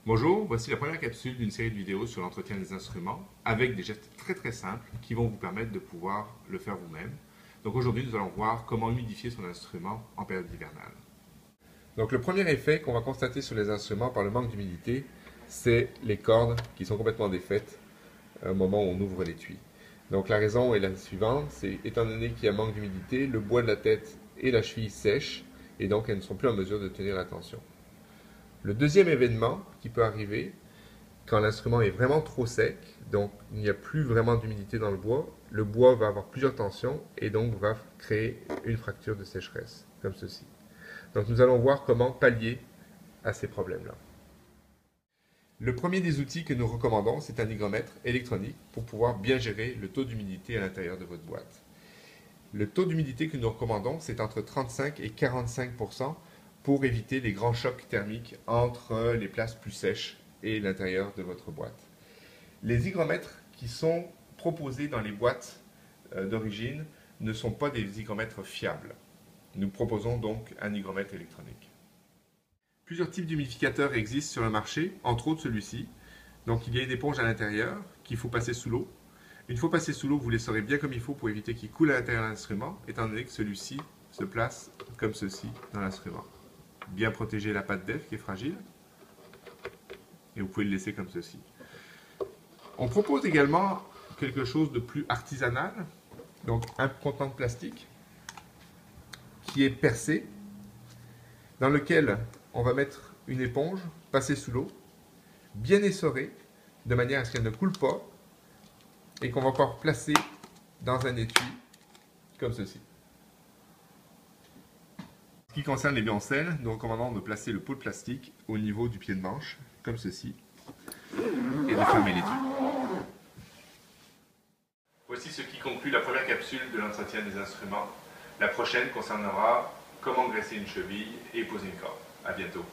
Bonjour, voici la première capsule d'une série de vidéos sur l'entretien des instruments avec des gestes très simples qui vont vous permettre de pouvoir le faire vous-même. Donc aujourd'hui, nous allons voir comment humidifier son instrument en période hivernale. Donc le premier effet qu'on va constater sur les instruments par le manque d'humidité, c'est les cordes qui sont complètement défaites au moment où on ouvre l'étui. Donc la raison est la suivante, c'est étant donné qu'il y a un manque d'humidité, le bois de la tête et la cheville sèchent et donc elles ne sont plus en mesure de tenir la tension. Le deuxième événement qui peut arriver, quand l'instrument est vraiment trop sec, donc il n'y a plus vraiment d'humidité dans le bois va avoir plusieurs tensions et donc va créer une fracture de sécheresse, comme ceci. Donc nous allons voir comment pallier à ces problèmes-là. Le premier des outils que nous recommandons, c'est un hygromètre électronique pour pouvoir bien gérer le taux d'humidité à l'intérieur de votre boîte. Le taux d'humidité que nous recommandons, c'est entre 35 et 45% pour éviter les grands chocs thermiques entre les places plus sèches et l'intérieur de votre boîte. Les hygromètres qui sont proposés dans les boîtes d'origine ne sont pas des hygromètres fiables. Nous proposons donc un hygromètre électronique. Plusieurs types d'humidificateurs existent sur le marché, entre autres celui-ci. Donc il y a une éponge à l'intérieur qu'il faut passer sous l'eau. Une fois passé sous l'eau, vous l'essorez bien comme il faut pour éviter qu'il coule à l'intérieur de l'instrument, étant donné que celui-ci se place comme ceci dans l'instrument. Bien protéger la patte d'F qui est fragile, et vous pouvez le laisser comme ceci. On propose également quelque chose de plus artisanal, donc un contenant de plastique qui est percé, dans lequel on va mettre une éponge passée sous l'eau, bien essorée, de manière à ce qu'elle ne coule pas, et qu'on va encore placer dans un étui comme ceci. En ce qui concerne les biancelles, nous recommandons de placer le pot de plastique au niveau du pied de manche, comme ceci, et de fermer l'étui. Voici ce qui conclut la première capsule de l'entretien des instruments. La prochaine concernera comment graisser une cheville et poser une corde. À bientôt.